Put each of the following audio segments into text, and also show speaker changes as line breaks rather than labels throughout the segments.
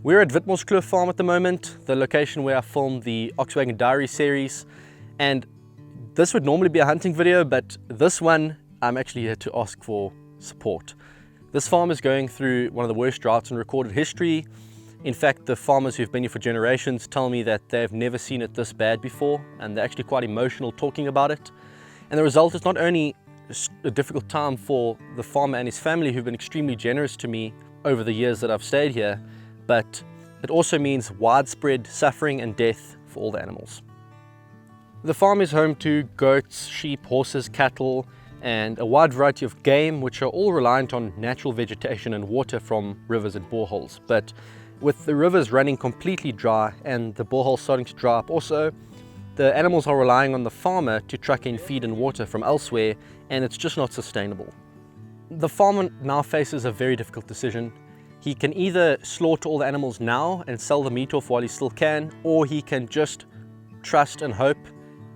We're at Witmorskloof Farm at the moment, the location where I filmed the Oxwagon Diaries series, and this would normally be a hunting video, but this one I'm actually here to ask for support. This farm is going through one of the worst droughts in recorded history. In fact, the farmers who've been here for generations tell me that they've never seen it this bad before, and they're actually quite emotional talking about it. And the result is not only a difficult time for the farmer and his family, who've been extremely generous to me over the years that I've stayed here, but it also means widespread suffering and death for all the animals. The farm is home to goats, sheep, horses, cattle, and a wide variety of game, which are all reliant on natural vegetation and water from rivers and boreholes. But with the rivers running completely dry and the boreholes starting to dry up also, the animals are relying on the farmer to truck in feed and water from elsewhere, and it's just not sustainable. The farmer now faces a very difficult decision. He can either slaughter all the animals now and sell the meat off while he still can, or he can just trust and hope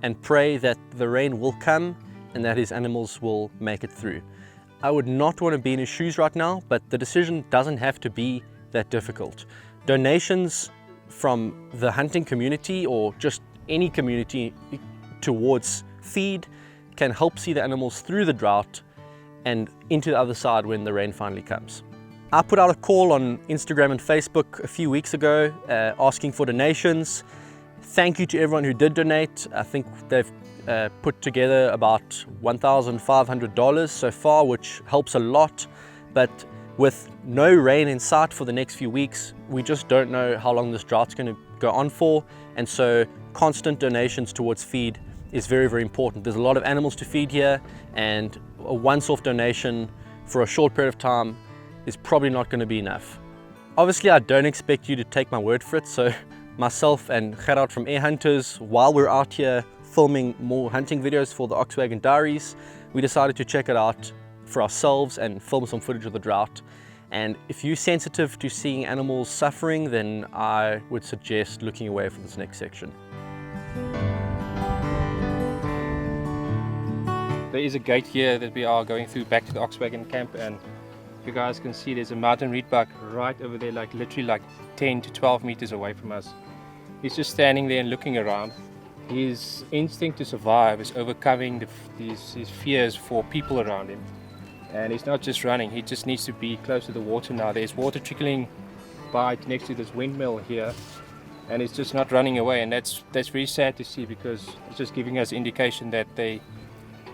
and pray that the rain will come and that his animals will make it through. I would not want to be in his shoes right now, but the decision doesn't have to be that difficult. Donations from the hunting community or just any community towards feed can help see the animals through the drought and into the other side when the rain finally comes. I put out a call on Instagram and Facebook a few weeks ago asking for donations. Thank you to everyone who did donate. I think they've put together about $1,500 so far, which helps a lot. But with no rain in sight for the next few weeks, we just don't know how long this drought's going to go on for. And so constant donations towards feed is very, very important. There's a lot of animals to feed here, and a once-off donation for a short period of time is probably not going to be enough. Obviously, I don't expect you to take my word for it, so myself and Gerard from Air Hunters, while we're out here filming more hunting videos for the Oxwagon Diaries, we decided to check it out for ourselves and film some footage of the drought. And if you're sensitive to seeing animals suffering, then I would suggest looking away for this next section.
There is a gate here that we are going through back to the Oxwagon camp, and you guys can see there's a mountain reedbuck right over there, like literally like 10 to 12 meters away from us. He's just standing there and looking around. His instinct to survive is overcoming his fears for people around him. And he's not just running, he just needs to be close to the water now. There's water trickling by next to this windmill here, and he's just not running away. And that's really sad to see, because it's just giving us indication that they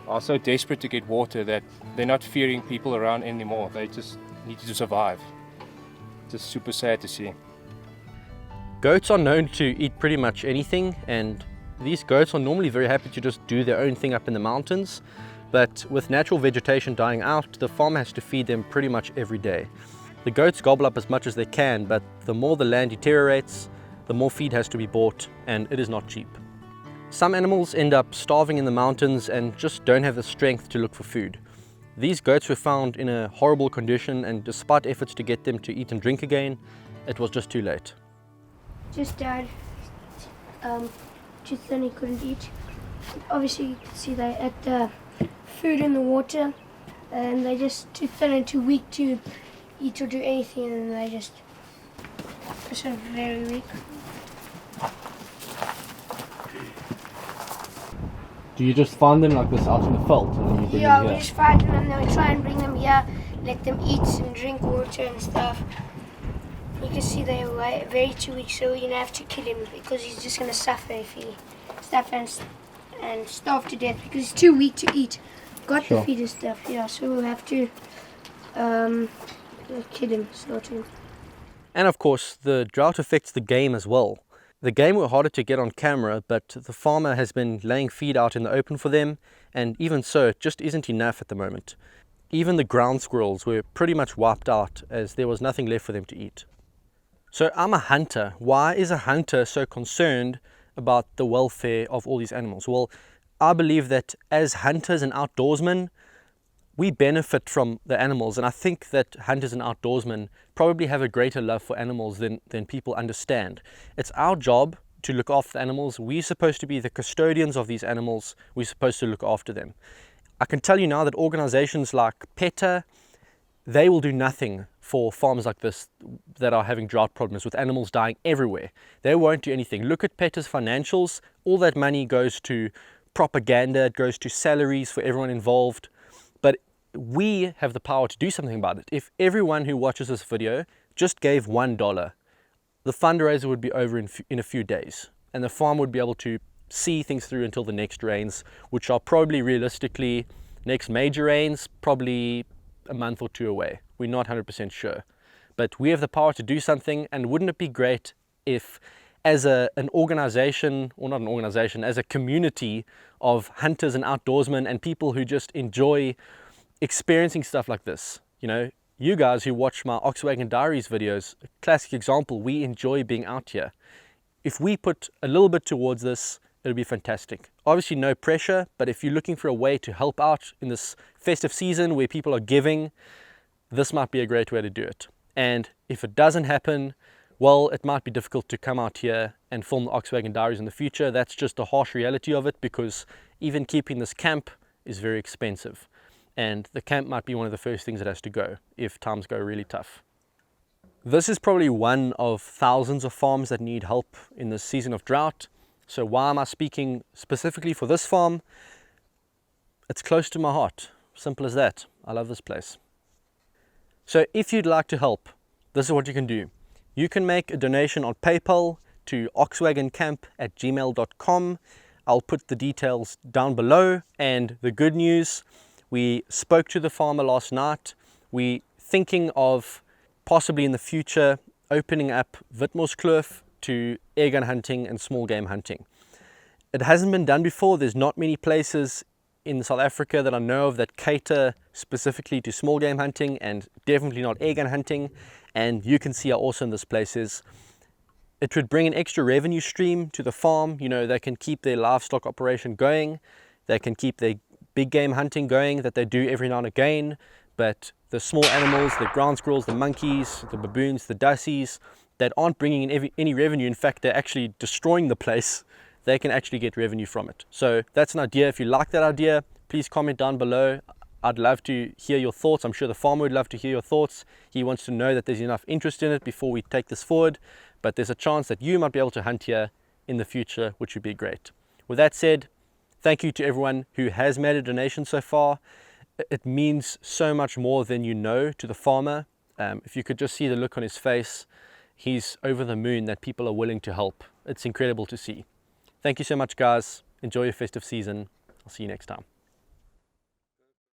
are so desperate to get water that they're not fearing people around anymore. They just need to survive. Just super sad to see.
Goats are known to eat pretty much anything, and these goats are normally very happy to just do their own thing up in the mountains. But with natural vegetation dying out, the farmer has to feed them pretty much every day. The goats gobble up as much as they can, but the more the land deteriorates, the more feed has to be bought, and it is not cheap. Some animals end up starving in the mountains and just don't have the strength to look for food. These goats were found in a horrible condition, and despite efforts to get them to eat and drink again, it was just too late.
Just died. Too thin, he couldn't eat. Obviously you can see they ate the food in the water, and they're just too thin and too weak to eat or do anything, and they just very weak.
Do you just find them like this out in the veldt and then you bring them
Yeah,
here?
we just find them and then we try and bring them here, let them eat and drink water and stuff. You can see they're very too weak, so we're going to have to kill him, because he's just going to suffer if he suffers and starve to death, because he's too weak to eat. Got
Sure.
to feed and stuff, yeah, so we'll have to kill him, slaughter him.
And of course, the drought affects the game as well. The game were harder to get on camera, but the farmer has been laying feed out in the open for them, and even so, it just isn't enough at the moment. Even the ground squirrels were pretty much wiped out, as there was nothing left for them to eat. So I'm a hunter. Why is a hunter so concerned about the welfare of all these animals? Well, I believe that as hunters and outdoorsmen, we benefit from the animals, and I think that hunters and outdoorsmen probably have a greater love for animals than people understand. It's our job to look after the animals. We're supposed to be the custodians of these animals. We're supposed to look after them. I can tell you now that organizations like PETA, they will do nothing for farms like this. that are having drought problems with animals dying everywhere. They won't do anything. Look at PETA's financials. All that money goes to propaganda, it goes to salaries for everyone involved. But we have the power to do something about it. If everyone who watches this video just gave $1, the fundraiser would be over in a few days, and the farm would be able to see things through until the next rains, which are probably realistically next major rains, probably a month or two away. We're not 100% sure, but we have the power to do something. And wouldn't it be great if, as an organization, or not an organization, as a community of hunters and outdoorsmen and people who just enjoy experiencing stuff like this, you know, you guys who watch my Oxwagon Diaries videos, a classic example, we enjoy being out here. If we put a little bit towards this, it'll be fantastic. Obviously no pressure, but if you're looking for a way to help out in this festive season where people are giving, this might be a great way to do it. And if it doesn't happen, well, it might be difficult to come out here and film the Oxwagon Diaries in the future. That's just the harsh reality of it, because even keeping this camp is very expensive. And the camp might be one of the first things that has to go if times go really tough. This is probably one of thousands of farms that need help in this season of drought. So why am I speaking specifically for this farm? It's close to my heart. Simple as that. I love this place. So if you'd like to help, this is what you can do. You can make a donation on PayPal to oxwagoncamp@gmail.com. I'll put the details down below. And the good news, we spoke to the farmer last night. We're thinking of possibly in the future opening up Witmorskloof to airgun hunting and small game hunting. It hasn't been done before. There's not many places in South Africa that I know of that cater specifically to small game hunting, and definitely not airgun hunting. And you can see how awesome this place is. It would bring an extra revenue stream to the farm. You know, they can keep their livestock operation going. They can keep their big game hunting going that they do every now and again. But the small animals, the ground squirrels, the monkeys, the baboons, the dassies, that aren't bringing in any revenue, in fact, they're actually destroying the place, they can actually get revenue from it. So that's an idea. If you like that idea, please comment down below. I'd love to hear your thoughts. I'm sure the farmer would love to hear your thoughts. He wants to know that there's enough interest in it before we take this forward. But there's a chance that you might be able to hunt here in the future, which would be great. With that said, thank you to everyone who has made a donation so far. It means so much more than you know to the farmer. If you could just see the look on his face, he's over the moon that people are willing to help. It's incredible to see. Thank you so much, guys. Enjoy your festive season. I'll see you next time.